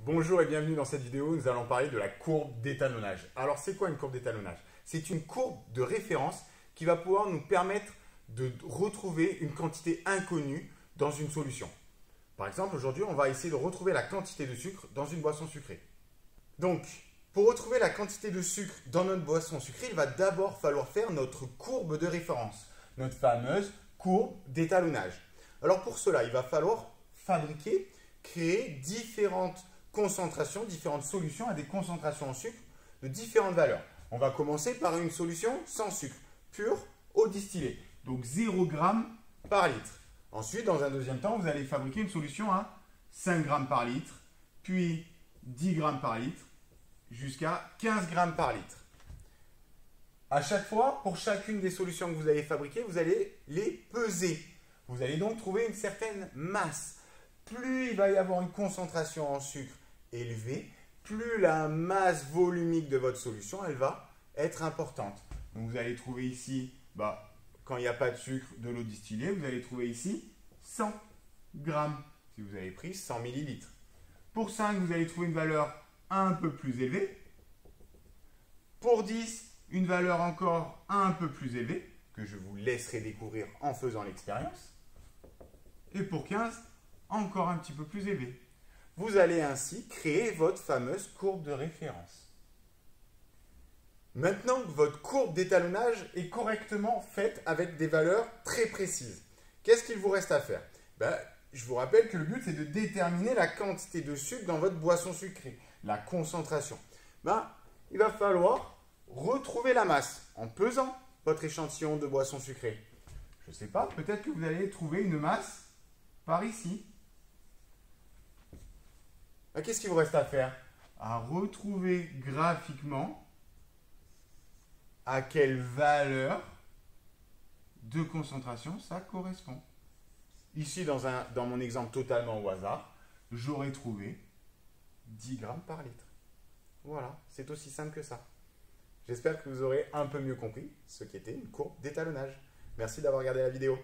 Bonjour et bienvenue dans cette vidéo, nous allons parler de la courbe d'étalonnage. Alors c'est quoi une courbe d'étalonnage? C'est une courbe de référence qui va pouvoir nous permettre de retrouver une quantité inconnue dans une solution. Par exemple, aujourd'hui, on va essayer de retrouver la quantité de sucre dans une boisson sucrée. Donc, pour retrouver la quantité de sucre dans notre boisson sucrée, il va d'abord falloir faire notre courbe de référence, notre fameuse courbe d'étalonnage. Alors pour cela, il va falloir créer différentes concentrations, différentes solutions à des concentrations en sucre de différentes valeurs. On va commencer par une solution sans sucre, pure eau distillée, donc 0 g par litre. Ensuite, dans un deuxième temps, vous allez fabriquer une solution à 5 g par litre, puis 10 g par litre, jusqu'à 15 g par litre. À chaque fois, pour chacune des solutions que vous allez fabriquer, vous allez les peser. Vous allez donc trouver une certaine masse. Plus il va y avoir une concentration en sucre élevée, plus la masse volumique de votre solution, elle va être importante. Donc vous allez trouver ici, quand il n'y a pas de sucre, de l'eau distillée, vous allez trouver ici 100 grammes, si vous avez pris 100 millilitres. Pour 5, vous allez trouver une valeur un peu plus élevée. Pour 10, une valeur encore un peu plus élevée, que je vous laisserai découvrir en faisant l'expérience. Et pour 15, encore un petit peu plus élevé. Vous allez ainsi créer votre fameuse courbe de référence. Maintenant que votre courbe d'étalonnage est correctement faite avec des valeurs très précises, qu'est-ce qu'il vous reste à faire? Je vous rappelle que le but, c'est de déterminer la quantité de sucre dans votre boisson sucrée, la concentration. Il va falloir retrouver la masse en pesant votre échantillon de boisson sucrée. Je ne sais pas, peut-être que vous allez trouver une masse par ici. Qu'est-ce qu'il vous reste à faire? À retrouver graphiquement à quelle valeur de concentration ça correspond. Ici, dans mon exemple totalement au hasard, j'aurais trouvé 10 g par litre. Voilà, c'est aussi simple que ça. J'espère que vous aurez un peu mieux compris ce qu'était une courbe d'étalonnage. Merci d'avoir regardé la vidéo.